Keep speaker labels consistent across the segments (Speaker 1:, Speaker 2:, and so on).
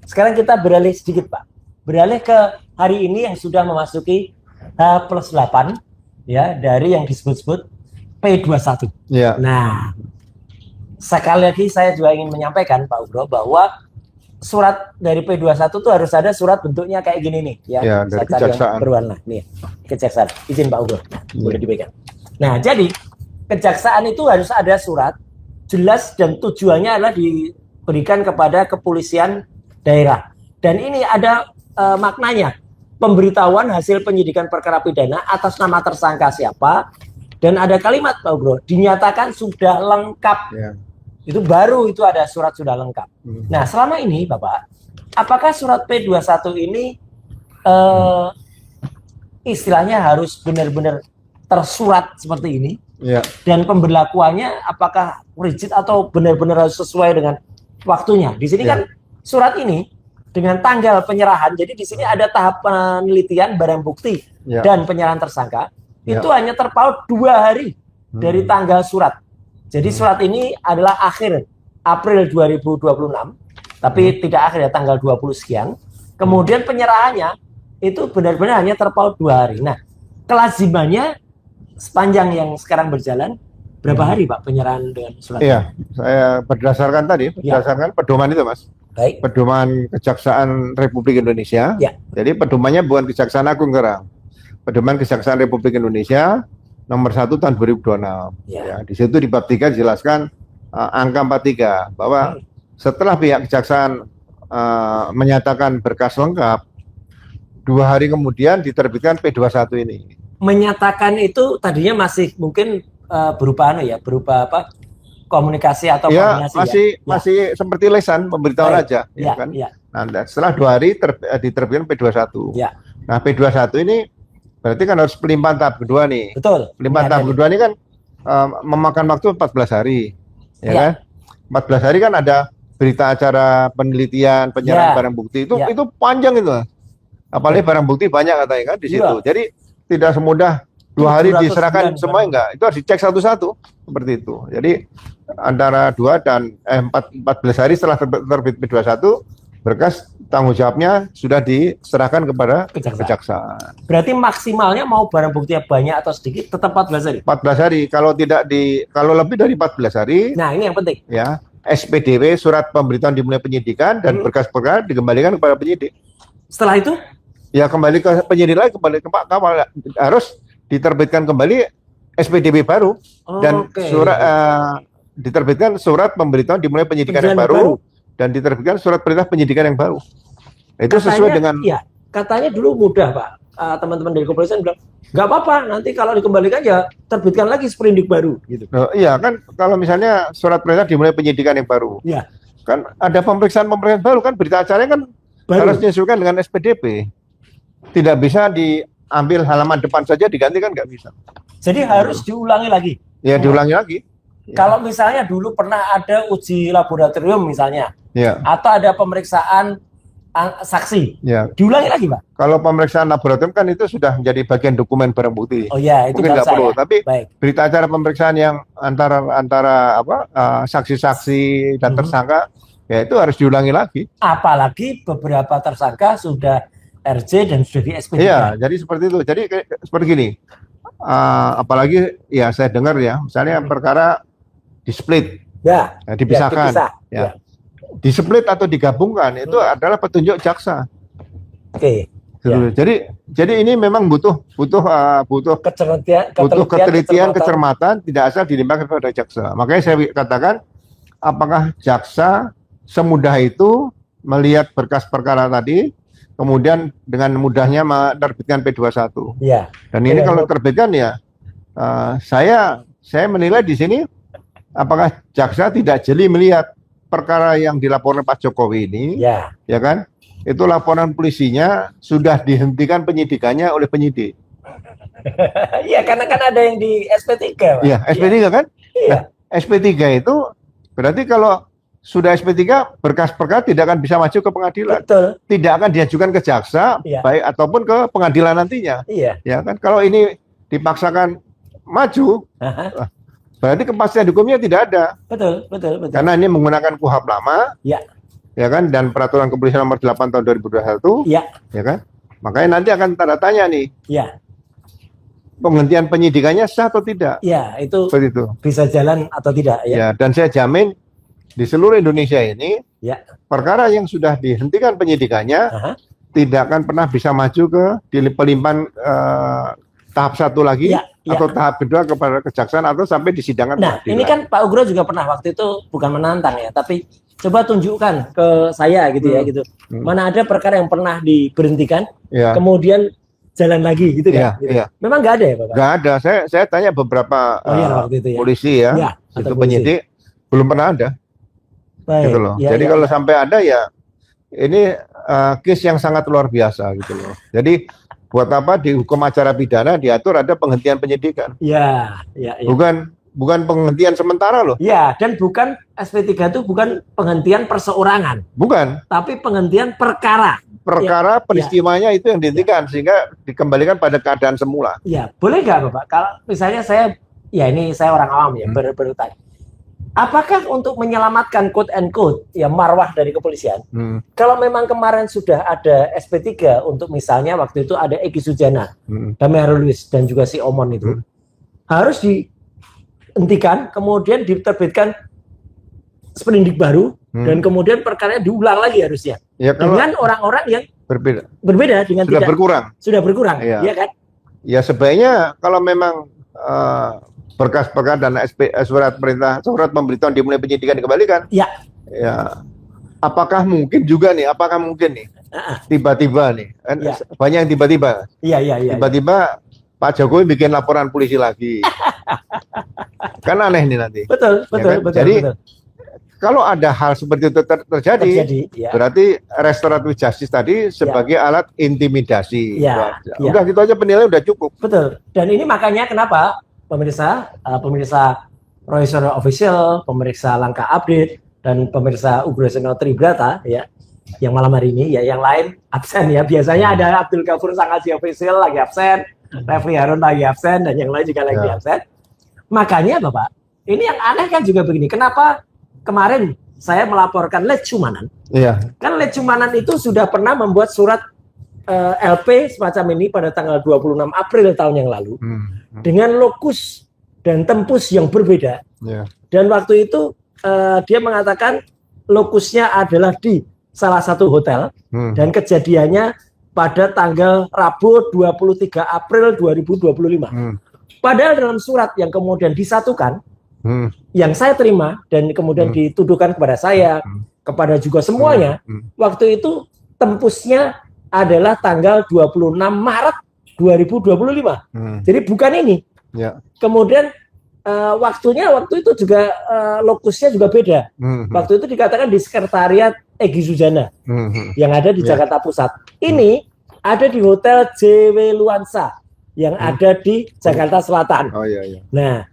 Speaker 1: sekarang kita beralih sedikit, Pak. Beralih ke hari ini yang sudah memasuki H+8 ya, dari yang disebut-sebut P21.
Speaker 2: Ya.
Speaker 1: Nah, sekali lagi saya juga ingin menyampaikan Pak Ugro bahwa surat dari P21 itu harus ada surat bentuknya kayak gini nih ya.
Speaker 2: Ya, dari kejaksaan.
Speaker 1: Berwarna nih. Kejaksaan. Izin Pak Ugro. Boleh dipegang. Nah, jadi kejaksaan itu harus ada surat jelas dan tujuannya adalah diberikan kepada kepolisian daerah. Dan ini ada maknanya. Pemberitahuan hasil penyidikan perkara pidana atas nama tersangka siapa, dan ada kalimat Pak Ugro, dinyatakan sudah lengkap. Ya. Itu baru itu ada surat sudah lengkap. Nah, selama ini Bapak, apakah surat P21 ini istilahnya harus benar-benar tersurat seperti ini? Ya. Dan pemberlakuannya apakah rigid atau benar-benar harus sesuai dengan waktunya? Di sini kan surat ini dengan tanggal penyerahan, jadi di sini ada tahap penelitian barang bukti dan penyerahan tersangka, itu hanya terpaut 2 hari dari tanggal surat. Jadi surat ini adalah akhir April 2026, tapi tidak akhir ya, tanggal 20 sekian. Kemudian penyerahannya itu benar-benar hanya terpaut 2 hari. Nah, kelazimannya sepanjang yang sekarang berjalan, berapa hari Pak penyerahan dengan surat?
Speaker 2: Iya, saya berdasarkan pedoman itu Mas.
Speaker 1: Baik.
Speaker 2: Pedoman Kejaksaan Republik Indonesia. Ya. Jadi pedomannya bukan Kejaksaan Agung sekarang. Pedoman Kejaksaan Republik Indonesia nomor 1 tahun 2026. Ya, di situ di bab 3 dijelaskan angka 43 bahwa setelah pihak kejaksaan menyatakan berkas lengkap, 2 hari kemudian diterbitkan P21 ini.
Speaker 1: Menyatakan itu tadinya masih mungkin berupa apa? Komunikasi atau koordinasi
Speaker 2: masih seperti lesan pemberitahuan aja, ya kan? Ya. Nah, setelah 2 hari diterbitkan P21. Ya. Nah, P21 ini berarti kan harus pelimpahan tahap kedua nih.
Speaker 1: Betul.
Speaker 2: Pelimpahan tahap kedua ini kan memakan waktu 14 hari. Ya kan? 14 hari kan ada berita acara penelitian, penyerahan barang bukti itu panjang itu. Apalagi barang bukti banyak katanya kan di situ. Jadi tidak semudah 2 hari diserahkan semua enggak. Itu harus dicek satu-satu seperti itu. Jadi antara 2 dan 14 hari setelah terbit P21 berkas tanggung jawabnya sudah diserahkan kepada kejaksaan.
Speaker 1: Berarti maksimalnya mau barang buktinya banyak atau sedikit tetap 14 hari?
Speaker 2: 14 hari. Kalau lebih dari 14 hari.
Speaker 1: Nah, ini yang penting.
Speaker 2: Ya, SPDW surat pemberitahuan dimulai penyidikan dan berkas perkara dikembalikan kepada penyidik.
Speaker 1: Setelah itu?
Speaker 2: Ya kembali ke penyidik lagi, kembali ke Pak Kawal. Harus diterbitkan kembali SPDW baru dan diterbitkan surat pemberitahuan dimulai penyidikan yang baru. Dan diterbitkan surat perintah penyidikan yang baru. Itu katanya, sesuai dengan.
Speaker 1: Iya, katanya dulu mudah Pak. Teman-teman dari kepolisian bilang nggak apa-apa. Nanti kalau dikembalikan ya terbitkan lagi sprindik baru. Gitu.
Speaker 2: Iya kan, kalau misalnya surat perintah dimulai penyidikan yang baru. Iya. Kan ada pemeriksaan baru kan, berita acaranya kan harus menyesuaikan dengan SPDP. Tidak bisa diambil halaman depan saja diganti kan nggak bisa.
Speaker 1: Jadi harus diulangi lagi.
Speaker 2: Ya diulangi lagi.
Speaker 1: Ya. Kalau misalnya dulu pernah ada uji laboratorium misalnya, atau ada pemeriksaan saksi, diulangi lagi Pak?
Speaker 2: Kalau pemeriksaan laboratorium kan itu sudah menjadi bagian dokumen barang bukti.
Speaker 1: Oh ya, itu
Speaker 2: mungkin nggak perlu. Tapi berita acara pemeriksaan yang antara saksi-saksi dan tersangka, ya itu harus diulangi lagi.
Speaker 1: Apalagi beberapa tersangka sudah RJ dan sudah di SP.
Speaker 2: Iya, jadi seperti itu. Jadi seperti gini. Apalagi ya saya dengar ya, misalnya perkara di-split, dipisahkan, di-split atau digabungkan itu adalah petunjuk jaksa.
Speaker 1: Oke.
Speaker 2: Jadi ini memang butuh ketelitian, kecermatan, tidak asal dilimpahkan kepada jaksa. Makanya saya katakan, apakah jaksa semudah itu melihat berkas perkara tadi, kemudian dengan mudahnya menerbitkan P21. Ya. Dan ini kalau terbitkan ya, saya menilai di sini, apakah jaksa tidak jeli melihat perkara yang dilaporkan Pak Jokowi ini, ya kan? Itu laporan polisinya sudah dihentikan penyidikannya oleh penyidik.
Speaker 1: Iya, karena kan ada yang di SP3.
Speaker 2: Iya, SP3 kan? Iya. Nah, SP3 itu berarti kalau sudah SP3 berkas perkara tidak akan bisa maju ke pengadilan.
Speaker 1: Betul.
Speaker 2: Tidak akan diajukan ke jaksa, baik ataupun ke pengadilan nantinya. Iya. Ya kan? Kalau ini dipaksakan maju, berarti kepastian hukumnya tidak ada.
Speaker 1: Betul.
Speaker 2: Karena ini menggunakan KUHP lama.
Speaker 1: Ya.
Speaker 2: ya kan, dan peraturan kepolisian nomor 8 tahun 2021,
Speaker 1: ya,
Speaker 2: ya kan. Makanya nanti akan tanda tanya nih,
Speaker 1: ya,
Speaker 2: penghentian penyidikannya sah atau tidak.
Speaker 1: ya, itu
Speaker 2: Seperti itu.
Speaker 1: bisa jalan atau tidak ya.
Speaker 2: Ya, dan saya jamin di seluruh Indonesia ini,
Speaker 1: Ya.
Speaker 2: perkara yang sudah dihentikan penyidikannya
Speaker 1: Aha.
Speaker 2: tidak akan pernah bisa maju ke pelimpahan tahap 1 lagi,
Speaker 1: Ya, ya.
Speaker 2: atau tahap kedua kepada kejaksaan, atau sampai disidangkan
Speaker 1: Nah,
Speaker 2: pengadilan.
Speaker 1: ini kan Pak Ugro juga pernah waktu itu bukan menantang ya, tapi coba tunjukkan ke saya gitu ya gitu. Mana ada perkara yang pernah diberhentikan,
Speaker 2: Ya.
Speaker 1: kemudian jalan lagi gitu kan?
Speaker 2: Iya,
Speaker 1: Gitu.
Speaker 2: iya.
Speaker 1: Memang nggak ada ya, Bapak?
Speaker 2: Nggak ada. Saya tanya beberapa
Speaker 1: Oh iya, waktu itu ya.
Speaker 2: polisi ya,
Speaker 1: Ya,
Speaker 2: itu
Speaker 1: atau
Speaker 2: penyidik, belum pernah ada.
Speaker 1: Baik.
Speaker 2: Gitu loh.
Speaker 1: Ya,
Speaker 2: Jadi
Speaker 1: ya,
Speaker 2: kalau
Speaker 1: ya.
Speaker 2: sampai ada ya, ini case yang sangat luar biasa gitu loh. Jadi buat apa di hukum acara pidana diatur ada penghentian penyidikan?
Speaker 1: Ya, ya, ya.
Speaker 2: Bukan penghentian sementara loh.
Speaker 1: Ya, dan bukan SP3 itu bukan penghentian perseorangan,
Speaker 2: Bukan.
Speaker 1: tapi penghentian perkara.
Speaker 2: Peristiwanya peristiwanya itu yang dihentikan sehingga dikembalikan pada keadaan semula.
Speaker 1: Ya, boleh nggak Bapak? Kalau misalnya saya, ya ini saya orang awam ya, bertanya. Apakah untuk menyelamatkan quote and quote ya marwah dari kepolisian, kalau memang kemarin sudah ada SP3 untuk misalnya waktu itu ada Egy Sujana, Damai Harulis dan juga si Omon itu, harus dihentikan, kemudian diterbitkan sprindik baru, dan kemudian perkaranya diulang lagi harusnya.
Speaker 2: Ya, kalau
Speaker 1: dengan orang-orang yang
Speaker 2: berbeda
Speaker 1: dengan
Speaker 2: sudah berkurang.
Speaker 1: ya,
Speaker 2: Iya.
Speaker 1: Kan?
Speaker 2: Ya sebaiknya kalau memang berkas-berkas dan surat pemberitahuan dimulai penyidikan dikembalikan.
Speaker 1: Ya.
Speaker 2: Ya. Apakah mungkin nih tiba-tiba nih kan banyak yang tiba-tiba.
Speaker 1: Iya.
Speaker 2: Tiba-tiba Pak Jokowi bikin laporan polisi lagi. Kan aneh nih nanti.
Speaker 1: Betul.
Speaker 2: Jadi kalau ada hal seperti itu terjadi ya. Berarti restoratif justice tadi sebagai alat intimidasi. Udah gitu aja penilaian udah cukup.
Speaker 1: Betul. Dan ini makanya kenapa pemirsa Roycer Official, pemirsa Langkah Update, dan pemirsa Ugro Seno Tribrata ya, yang malam hari ini ya, yang lain absen ya. Biasanya ada Abdul Ghafur Sangaji Official lagi absen, Refli Harun lagi absen, dan yang lain juga lagi absen. Makanya Bapak, ini yang aneh kan juga begini. Kenapa kemarin saya melaporkan Lecumanan?
Speaker 2: Iya.
Speaker 1: Kan Lecumanan itu sudah pernah membuat surat LP semacam ini pada tanggal 26 April tahun yang lalu dengan lokus dan tempus yang berbeda. Dan waktu itu dia mengatakan lokusnya adalah di salah satu hotel dan kejadiannya pada tanggal Rabu 23 April 2025. Padahal dalam surat yang kemudian disatukan, yang saya terima dan kemudian dituduhkan kepada saya, kepada juga semuanya, waktu itu tempusnya adalah tanggal 26 Maret 2025. Jadi bukan ini. Kemudian waktu itu juga lokusnya juga beda. Waktu itu dikatakan di sekretariat Egy Sujana yang ada di Jakarta Pusat. Ini ada di Hotel JW Luansa yang ada di Jakarta Selatan. Nah,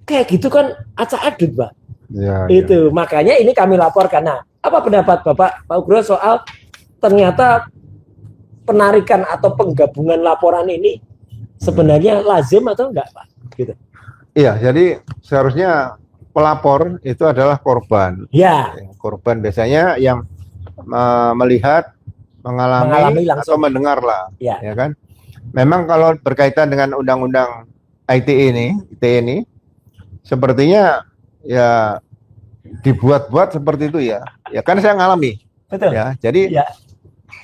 Speaker 1: kayak gitu kan acak-adut, Pak. Itu makanya ini kami laporkan. Nah, apa pendapat Bapak Pak Ugro soal ternyata penarikan atau penggabungan laporan ini sebenarnya lazim atau enggak, Pak? Gitu.
Speaker 2: Iya, jadi seharusnya pelapor itu adalah korban.
Speaker 1: Ya.
Speaker 2: Korban biasanya yang melihat, mengalami atau mendengar lah, ya kan? Memang kalau berkaitan dengan undang-undang ITE ini, sepertinya ya dibuat-buat seperti itu ya. Ya kan saya ngalami.
Speaker 1: Betul.
Speaker 2: Ya, jadi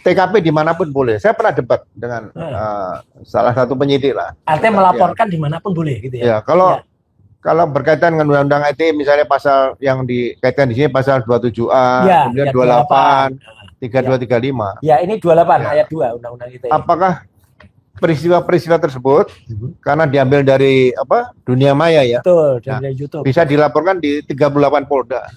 Speaker 2: TKP dimanapun boleh. Saya pernah debat dengan salah satu penyidik lah.
Speaker 1: Artinya melaporkan dimanapun boleh gitu ya.
Speaker 2: Ya, kalau berkaitan dengan undang-undang ITE misalnya pasal yang dikaitkan di sini pasal 27A, kemudian 28, 3235.
Speaker 1: Ya, ini 28 ayat 2 undang-undang ITE.
Speaker 2: Apakah peristiwa-peristiwa tersebut karena diambil dari dunia maya ya?
Speaker 1: Betul, dari YouTube.
Speaker 2: Bisa dilaporkan di 38 Polda.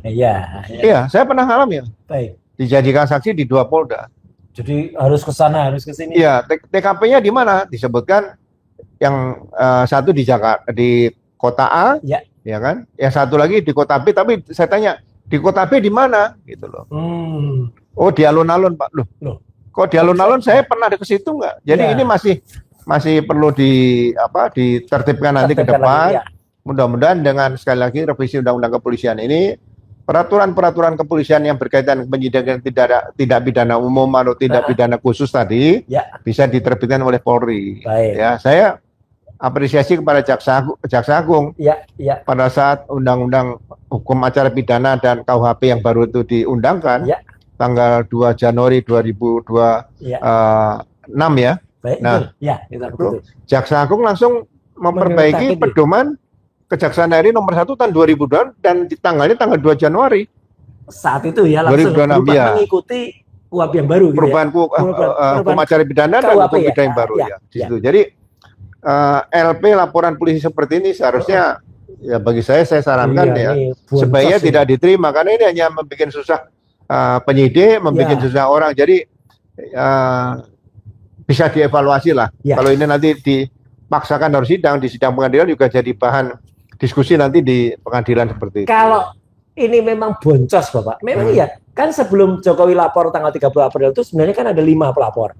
Speaker 2: Iya, saya pernah ngalami ya. Baik. Dijadikan saksi di 2 Polda.
Speaker 1: Jadi harus ke sana, harus ke sini.
Speaker 2: Iya, TKP-nya di mana? Disebutkan yang satu di Jakarta, di kota A, ya kan? Yang satu lagi di kota B, tapi saya tanya, di kota B di mana? Gitu loh. Oh, di alun-alun, Pak. Loh. Kok di alun-alun saya pernah ke situ nggak? Jadi ini masih perlu ditertibkan nanti ke depan. Mudah-mudahan dengan sekali lagi revisi undang-undang kepolisian ini peraturan-peraturan kepolisian yang berkaitan penyidikan tidak pidana umum atau tidak pidana khusus tadi bisa diterbitkan oleh Polri.
Speaker 1: Baik.
Speaker 2: Ya, saya apresiasi kepada Jaksa Agung pada saat Undang-Undang Hukum Acara Pidana dan KUHP yang baru itu diundangkan tanggal 2 Januari 2026 ya.
Speaker 1: Baik,
Speaker 2: nah,
Speaker 1: itu
Speaker 2: Jaksa Agung langsung memperbaiki pedoman Kejaksaan RI nomor 1 tahun 2002 dan tanggalnya tanggal 2 Januari.
Speaker 1: Saat itu ya langsung mengikuti KUHP yang baru gitu
Speaker 2: perubahan hukum acara pidana dan hukum pidana yang baru ya. Jadi LP laporan polisi seperti ini seharusnya ya bagi saya sarankan supaya tidak diterima karena ini hanya membuat susah penyidik, membuat susah orang. Jadi bisa dievaluasi lah. Kalau ini nanti dipaksakan harus sidang, di sidang pengadilan juga jadi bahan diskusi nanti di pengadilan seperti itu.
Speaker 1: Kalau ini memang boncos Bapak, memang iya. Kan sebelum Jokowi lapor tanggal 30 April itu sebenarnya kan ada 5 pelapor.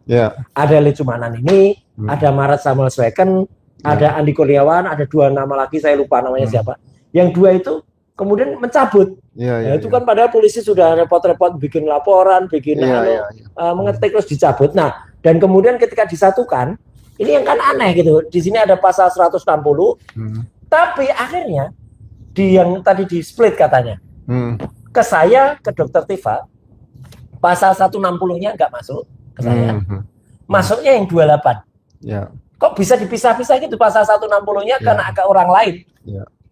Speaker 1: Ada Lecumanan ini, ada Maret Samuel Sweken, ada Andi Kurniawan, ada 2 nama lagi saya lupa namanya siapa. Yang 2 itu kemudian mencabut. Itu kan padahal polisi sudah repot-repot bikin laporan, bikin mengetik terus dicabut. Nah, dan kemudian ketika disatukan, ini yang kan aneh gitu. Di sini ada pasal 160. Tapi akhirnya yang tadi di split katanya ke saya, ke Dokter Tifa, pasal 160-nya nggak masuk ke saya, masuknya yang 28. Kok bisa dipisah-pisah gitu pasal 160-nya karena ke orang lain?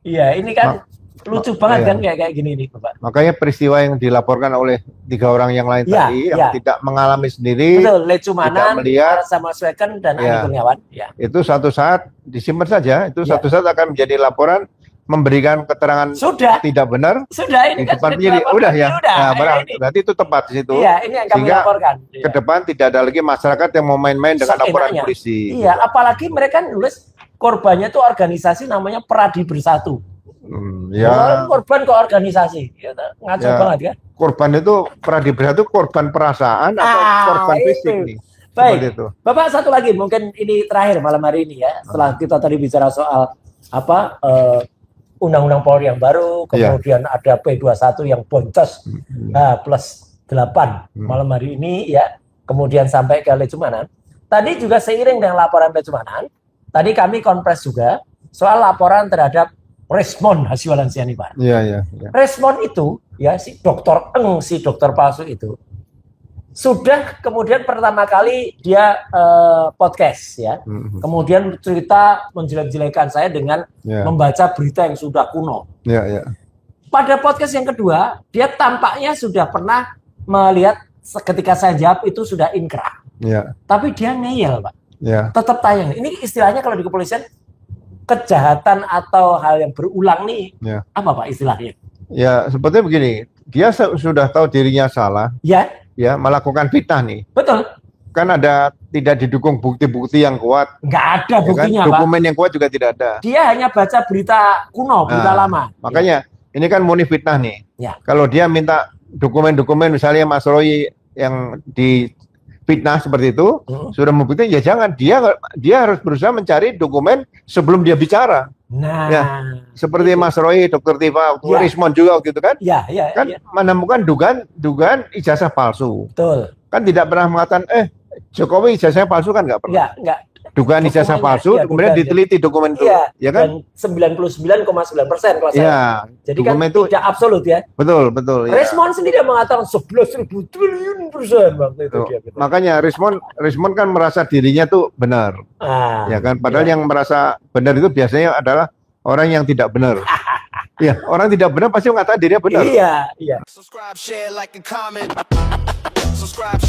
Speaker 1: Iya, ini kan lucu banget kan kayak gini nih Bapak.
Speaker 2: Makanya peristiwa yang dilaporkan oleh 3 orang yang lain tadi yang tidak mengalami sendiri,
Speaker 1: Lecumanan, sama Sweken dan Andi Kurniawan,
Speaker 2: itu suatu saat disimpan saja, itu suatu saat akan menjadi laporan memberikan keterangan tidak benar
Speaker 1: ini
Speaker 2: di depan penyidik. Berarti itu tepat di situ.
Speaker 1: Ini yang kami laporkan.
Speaker 2: Ke depan tidak ada lagi masyarakat yang mau main-main dengan laporan polisi.
Speaker 1: Apalagi mereka nulis korbannya itu organisasi namanya Pradi Bersatu. Korban ke organisasi, ngaco banget kan?
Speaker 2: Korban itu Pradi Bersatu korban perasaan atau korban fisik nih?
Speaker 1: Baik, Bapak satu lagi mungkin ini terakhir malam hari ini ya. Setelah kita tadi bicara soal Undang-Undang Polri yang baru, kemudian ada P21 yang boncos plus 8 malam hari ini ya, kemudian sampai ke Lecumanan. Tadi juga seiring dengan laporan Lecumanan, tadi kami konfres juga soal laporan terhadap Resmond Hasiwalan Sianipar. Resmond itu ya si dokter si dokter palsu itu sudah kemudian pertama kali dia podcast ya. Kemudian cerita menjelek-jelekan saya dengan membaca berita yang sudah kuno. Pada podcast yang kedua, dia tampaknya sudah pernah melihat ketika saya jawab itu sudah inkrah. Tapi dia ngeyel, Pak. Tetap tayang. Ini istilahnya kalau di kepolisian kejahatan atau hal yang berulang nih. Apa Pak istilahnya?
Speaker 2: Ya, sebetulnya begini. Dia sudah tahu dirinya salah. Melakukan fitnah nih.
Speaker 1: Betul.
Speaker 2: Kan tidak didukung bukti-bukti yang kuat.
Speaker 1: Nggak ada buktinya,
Speaker 2: kan? Dokumen yang kuat juga tidak ada.
Speaker 1: Dia hanya baca berita kuno, berita lama.
Speaker 2: Makanya ini kan murni fitnah nih. Kalau dia minta dokumen-dokumen misalnya Mas Roy yang di fitnah seperti itu, sudah membuktikan ya jangan. Dia harus berusaha mencari dokumen sebelum dia bicara. Seperti Mas Roy, Dokter Tifa, Resmond juga gitu kan? Menemukan dugaan ijazah palsu.
Speaker 1: Betul.
Speaker 2: Kan tidak pernah mengatakan Jokowi ijazahnya palsu kan nggak pernah.
Speaker 1: Enggak.
Speaker 2: Dugaan ijazah palsu, kemudian diteliti dokumen itu, ya kan?
Speaker 1: Dan 99,9% kalau saya. Jadi kan itu tidak absolut ya.
Speaker 2: Betul.
Speaker 1: Resmond sendiri mengatakan 11.000 triliun persen waktu itu.
Speaker 2: Makanya Resmond kan merasa dirinya tuh benar, ya kan? Padahal yang merasa benar itu biasanya adalah orang yang tidak benar. Orang tidak benar pasti mengatakan dirinya benar.
Speaker 1: Iya.
Speaker 3: Subscribe, share, like, and comment. Subscribe.